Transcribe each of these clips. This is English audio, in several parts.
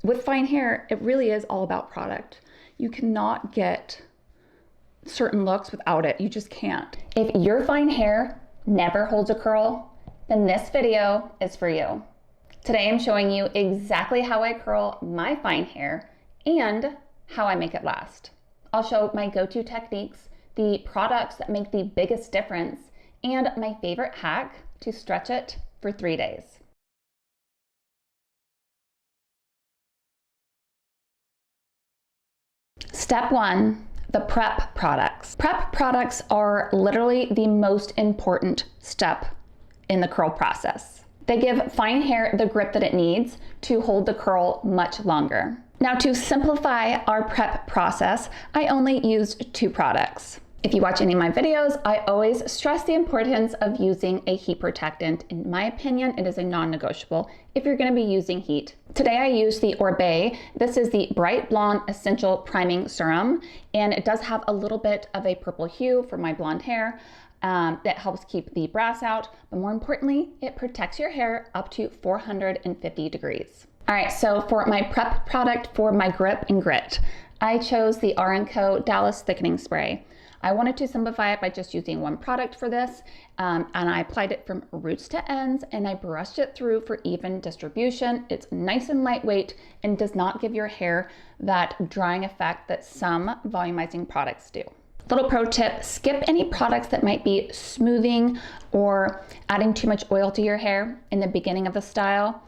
with fine hair, it really is all about product. You cannot get certain looks without it. You just can't. If your fine hair never holds a curl, then this video is for you. Today I'm showing you exactly how I curl my fine hair and how I make it last. I'll show my go-to techniques, the products that make the biggest difference, and my favorite hack to stretch it for 3 days. Step 1, the prep products. Prep products are literally the most important step in the curl process. They give fine hair the grip that it needs to hold the curl much longer. Now, to simplify our prep process, I only used 2 products. If you watch any of my videos, I always stress the importance of using a heat protectant. In my opinion, it is a non-negotiable if you're going to be using heat. Today I used the Oribe. This is the Bright Blonde Essential Priming Serum, and it does have a little bit of a purple hue for my blonde hair. That helps keep the brass out, but more importantly, it protects your hair up to 450 degrees. All right, so for my prep product for my grip and grit, I chose the R&Co Dallas Thickening Spray. I wanted to simplify it by just using 1 product for this, and I applied it from roots to ends, and I brushed it through for even distribution. It's nice and lightweight and does not give your hair that drying effect that some volumizing products do. Little pro tip, skip any products that might be smoothing or adding too much oil to your hair in the beginning of the style.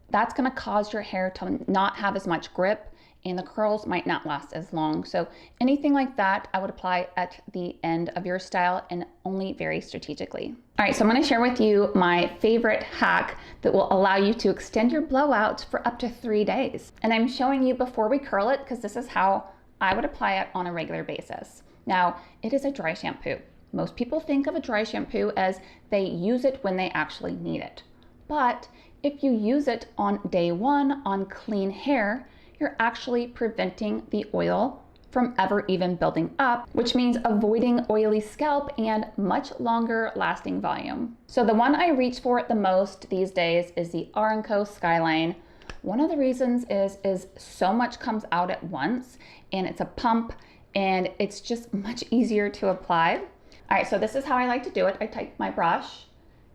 That's gonna cause your hair to not have as much grip, and the curls might not last as long. So anything like that, I would apply at the end of your style and only very strategically. All right, so I'm gonna share with you my favorite hack that will allow you to extend your blowout for up to 3 days. And I'm showing you before we curl it because this is how I would apply it on a regular basis. Now, it is a dry shampoo. Most people think of a dry shampoo as they use it when they actually need it. But if you use it on day 1 on clean hair, you're actually preventing the oil from ever even building up, which means avoiding oily scalp and much longer lasting volume. So the one I reach for the most these days is the R&Co Skyline. One of the reasons is so much comes out at once, and it's a pump, and it's just much easier to apply. All right, so this is how I like to do it. I take my brush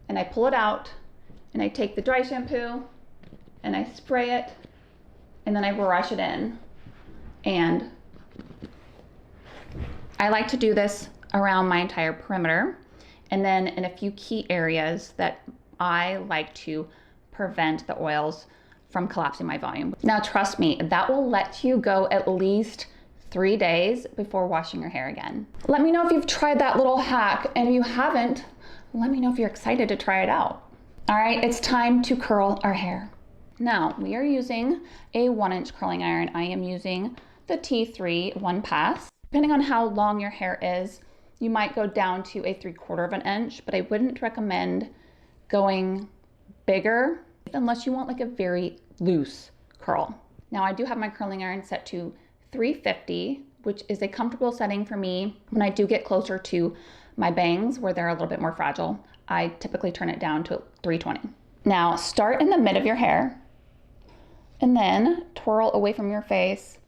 and I pull it out, and I take the dry shampoo and I spray it, and then I brush it in. And I like to do this around my entire perimeter, and then in a few key areas that I like to prevent the oils from collapsing my volume. Now, trust me, that will let you go at least 3 days before washing your hair again. Let me know if you've tried that little hack, and if you haven't, let me know if you're excited to try it out. All right, it's time to curl our hair. Now, we are using a 1-inch curling iron. I am using the T3 1 pass. Depending on how long your hair is, you might go down to a 3/4 of an inch, but I wouldn't recommend going bigger unless you want like a very loose curl. Now, I do have my curling iron set to 350, which is a comfortable setting for me. When I do get closer to my bangs where they're a little bit more fragile, I typically turn it down to 320. Now, start in the mid of your hair and then twirl away from your face.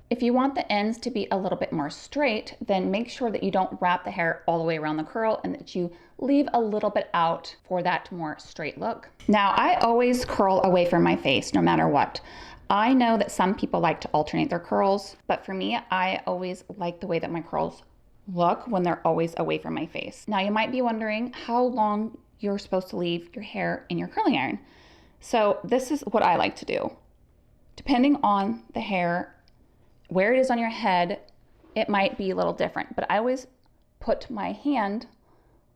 If you want the ends to be a little bit more straight, then make sure that you don't wrap the hair all the way around the curl and that you leave a little bit out for that more straight look. Now, I always curl away from my face no matter what. I know that some people like to alternate their curls, but for me, I always like the way that my curls look when they're always away from my face. Now, you might be wondering how long you're supposed to leave your hair in your curling iron. So this is what I like to do. Depending on the hair, where it is on your head, it might be a little different, but I always put my hand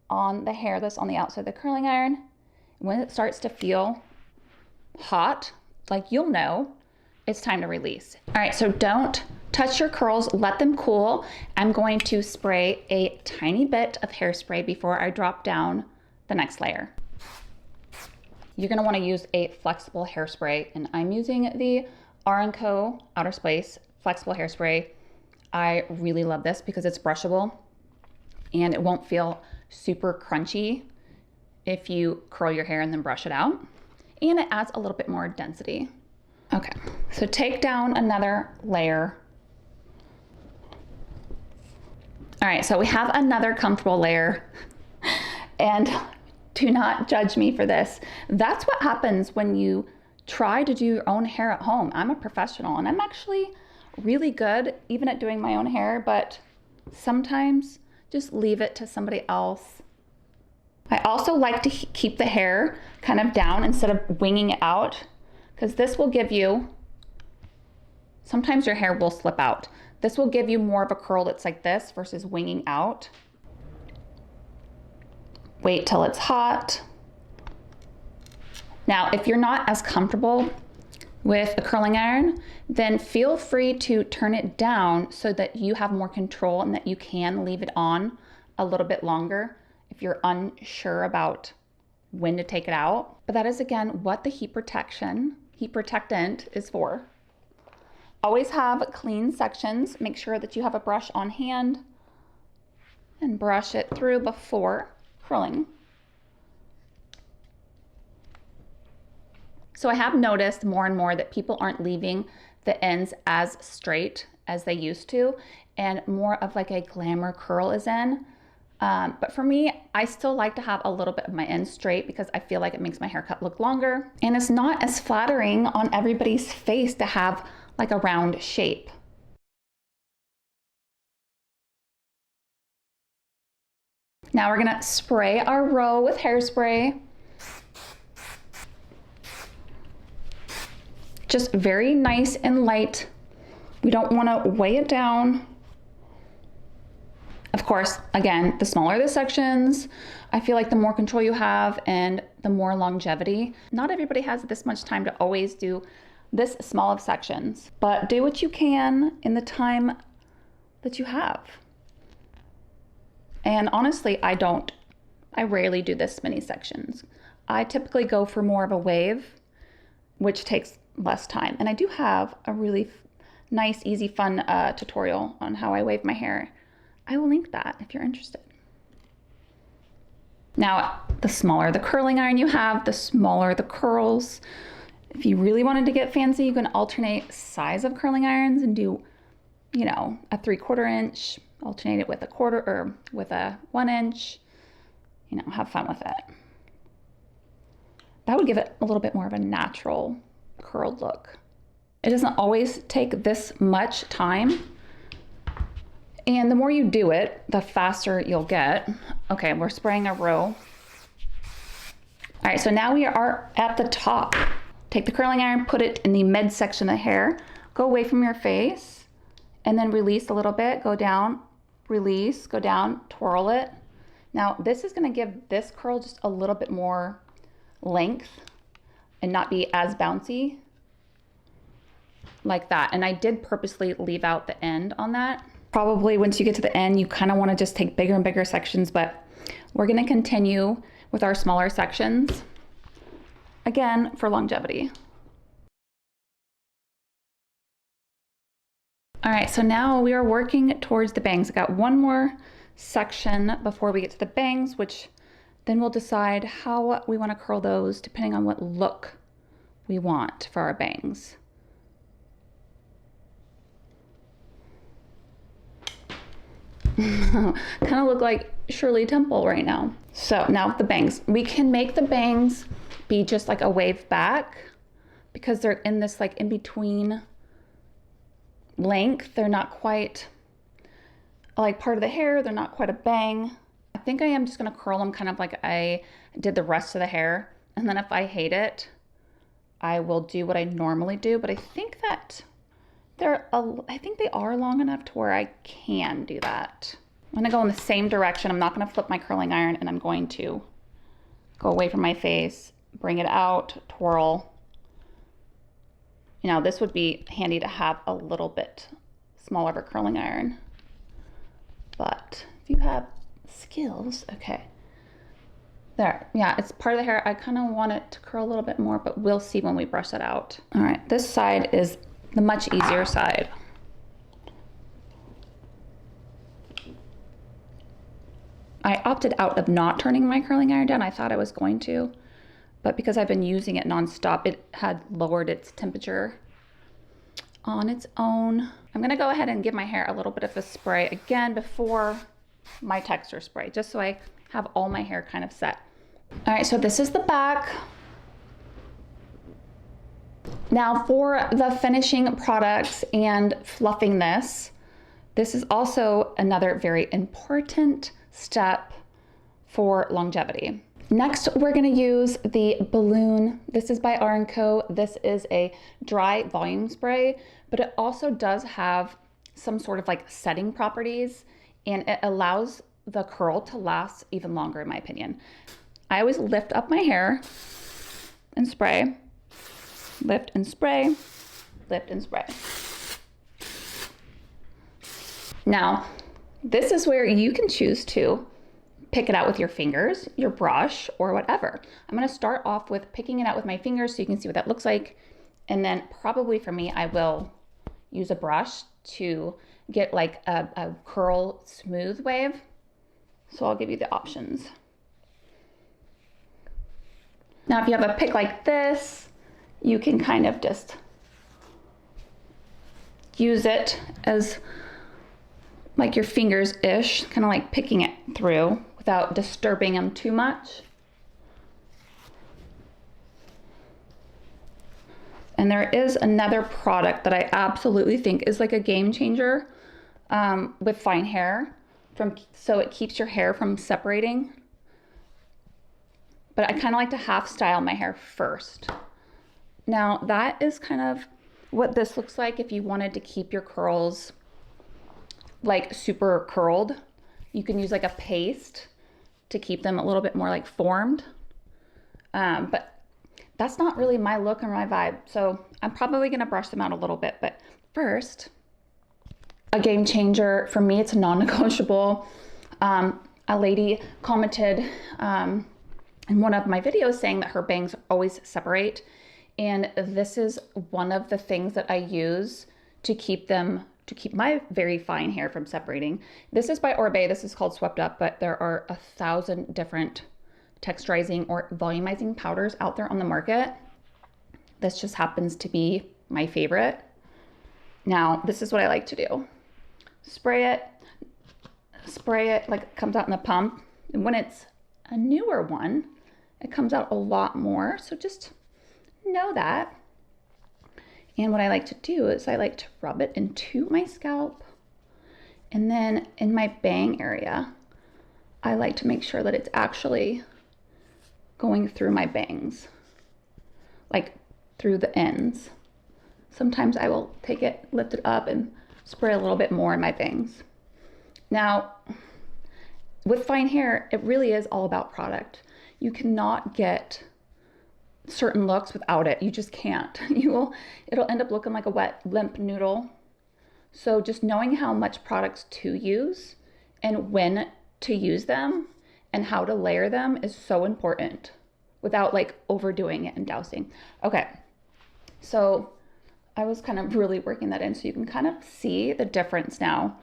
on the hair that's on the outside of the curling iron. When it starts to feel hot, like you'll know, it's time to release. All right, so don't touch your curls, let them cool. I'm going to spray a tiny bit of hairspray before I drop down the next layer. You're gonna wanna use a flexible hairspray, and I'm using the R&Co Outer Space Flexible Hairspray. I really love this because it's brushable and it won't feel super crunchy if you curl your hair and then brush it out. and it adds a little bit more density. Okay, so take down another layer. All right, so we have another comfortable layer, and do not judge me for this. That's what happens when you try to do your own hair at home. I'm a professional and I'm actually really good even at doing my own hair, but sometimes just leave it to somebody else. I also like to keep the hair kind of down instead of winging it out, because this will give you, sometimes your hair will slip out. This will give you more of a curl that's like this versus winging out. Wait till it's hot. Now, if you're not as comfortable with a curling iron, then feel free to turn it down so that you have more control and that you can leave it on a little bit longer if you're unsure about when to take it out. But that is, again, what the heat protectant is for. Always have clean sections. Make sure that you have a brush on hand and brush it through before curling. So I have noticed more and more that people aren't leaving the ends as straight as they used to, and more of like a glamour curl is in. But for me, I still like to have a little bit of my ends straight because I feel like it makes my haircut look longer. And it's not as flattering on everybody's face to have like a round shape. Now we're gonna spray our row with hairspray. Just very nice and light. We don't wanna weigh it down. Of course, again, the smaller the sections, I feel like the more control you have and the more longevity. Not everybody has this much time to always do this small of sections, but do what you can in the time that you have. And honestly, I rarely do this many sections. I typically go for more of a wave, which takes less time. And I do have a really nice, easy, fun tutorial on how I wave my hair. I will link that if you're interested. Now, the smaller the curling iron you have, the smaller the curls. If you really wanted to get fancy, you can alternate size of curling irons and do, you know, a 3/4 inch, alternate it with a quarter or with a 1 inch, you know, have fun with it. That would give it a little bit more of a natural curled look. It doesn't always take this much time. And the more you do it, the faster you'll get. Okay, we're spraying a row. All right, so now we are at the top. Take the curling iron, put it in the midsection of the hair, go away from your face, and then release a little bit, go down, release, go down, twirl it. Now, this is gonna give this curl just a little bit more length and not be as bouncy like that. And I did purposely leave out the end on that. Probably once you get to the end, you kind of want to just take bigger and bigger sections, but we're going to continue with our smaller sections, again, for longevity. All right, so now we are working towards the bangs. I got one more section before we get to the bangs, which then we'll decide how we want to curl those depending on what look we want for our bangs. Kind of look like Shirley Temple right now. So now the bangs. We can make the bangs be just like a wave back because they're in this like in between length. They're not quite like part of the hair. They're not quite a bang. I think I am just gonna curl them kind of like I did the rest of the hair. And then if I hate it, I will do what I normally do. But I think that I think they are long enough to where I can do that. I'm gonna go in the same direction. I'm not gonna flip my curling iron, and I'm going to go away from my face, bring it out, twirl. You know, this would be handy to have a little bit smaller of a curling iron. But if you have skills, okay. There, yeah, it's part of the hair. I kind of want it to curl a little bit more, but we'll see when we brush it out. All right, this side is the much easier side. I opted out of not turning my curling iron down. I thought I was going to, but because I've been using it nonstop, it had lowered its temperature on its own. I'm gonna go ahead and give my hair a little bit of a spray again before my texture spray, just so I have all my hair kind of set. All right, so this is the back. Now for the finishing products and fluffing this is also another very important step for longevity. Next, we're gonna use the balloon. This is by R&Co. This is a dry volume spray, but it also does have some sort of like setting properties, and it allows the curl to last even longer, in my opinion. I always lift up my hair and spray, lift and spray, lift and spray. Now, this is where you can choose to pick it out with your fingers, your brush, or whatever. I'm gonna start off with picking it out with my fingers so you can see what that looks like. And then probably for me, I will use a brush to get like a curl smooth wave. So I'll give you the options. Now, if you have a pick like this, you can kind of just use it as like your fingers-ish, kind of like picking it through without disturbing them too much. And there is another product that I absolutely think is like a game changer with fine hair, so it keeps your hair from separating. But I kind of like to half style my hair first. Now that is kind of what this looks like if you wanted to keep your curls like super curled. You can use like a paste to keep them a little bit more like formed. But that's not really my look or my vibe. So I'm probably gonna brush them out a little bit. But first, a game changer for me, it's non-negotiable. A lady commented in one of my videos saying that her bangs always separate. And this is one of the things that I use to keep my very fine hair from separating. This is by Orbe. This is called Swept Up, but there are 1,000 different texturizing or volumizing powders out there on the market. This just happens to be my favorite. Now, this is what I like to do. Spray it like it comes out in the pump. And when it's a newer one, it comes out a lot more. So just know that. And what I like to do is I like to rub it into my scalp. And then in my bang area, I like to make sure that it's actually going through my bangs, like through the ends. Sometimes I will take it, lift it up, and spray a little bit more in my bangs. Now, with fine hair, it really is all about product. You cannot get certain looks without it. You just can't. It'll end up looking like a wet, limp noodle. So just knowing how much products to use and when to use them and how to layer them is so important without like overdoing it and dousing. Okay, so I was kind of really working that in so you can kind of see the difference now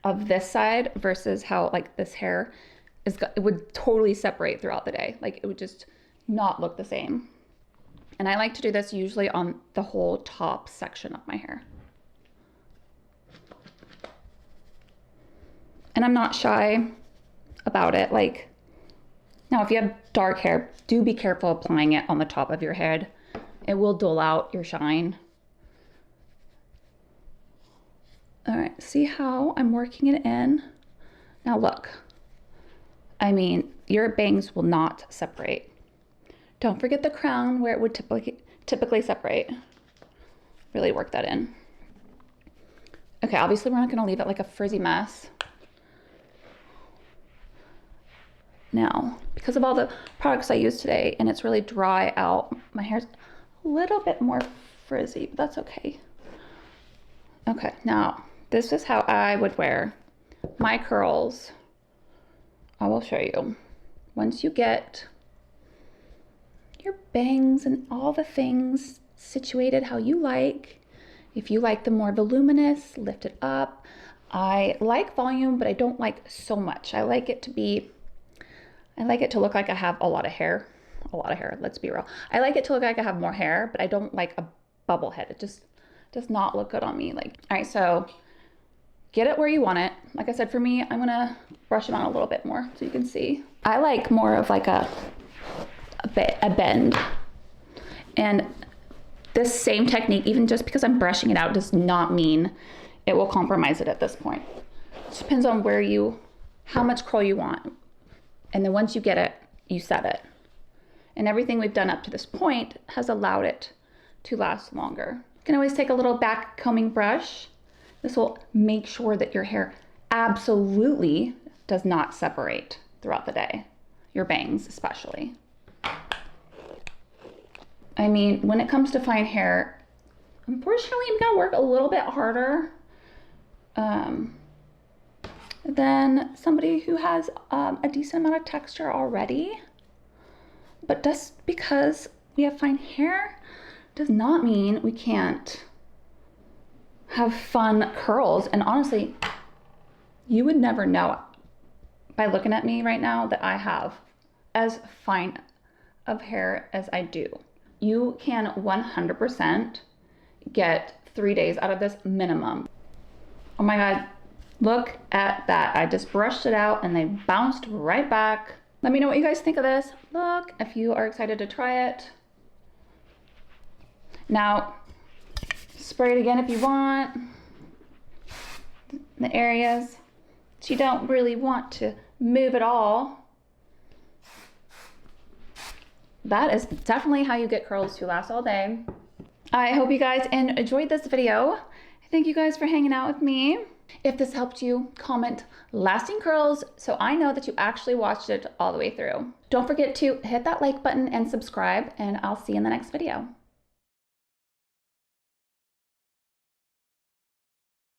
of this side versus how like this hair it would totally separate throughout the day. Like it would just not look the same. And I like to do this usually on the whole top section of my hair. And I'm not shy about it. Like, now if you have dark hair, do be careful applying it on the top of your head. It will dull out your shine. All right, see how I'm working it in? Now look, I mean, your bangs will not separate. Don't forget the crown where it would typically separate. Really work that in. Okay, obviously we're not gonna leave it like a frizzy mess. Now, because of all the products I use today and it's really dry out, my hair's a little bit more frizzy, but that's okay. Okay, now this is how I would wear my curls. I will show you. Once you get your bangs and all the things situated how you like, if you like them more voluminous, lift it up. I like volume, but I don't like so much. I like it to look like I have a lot of hair a lot of hair, let's be real. I like it to look like I have more hair, but I don't like a bubble head. It just does not look good on me. Like, all right, so get it where you want it. Like I said, for me, I'm gonna brush them out a little bit more so you can see. I like more of like a bend. And this same technique, even just because I'm brushing it out, does not mean it will compromise it at this point. It depends on how much curl you want. And then once you get it, you set it. And everything we've done up to this point has allowed it to last longer. You can always take a little back combing brush. This will make sure that your hair absolutely does not separate throughout the day. Your bangs especially. I mean, when it comes to fine hair, unfortunately, you gotta work a little bit harder than somebody who has a decent amount of texture already. But just because we have fine hair does not mean we can't have fun curls. And honestly, you would never know by looking at me right now that I have as fine of hair as I do. You can 100% get 3 days out of this minimum. Oh my God, look at that. I just brushed it out and they bounced right back. Let me know what you guys think of this. Look, if you are excited to try it. Now, spray it again if you want. The areas that you don't really want to move at all. That is definitely how you get curls to last all day. I hope you guys enjoyed this video. Thank you guys for hanging out with me. If this helped you, comment lasting curls so I know that you actually watched it all the way through. Don't forget to hit that like button and subscribe, and I'll see you in the next video.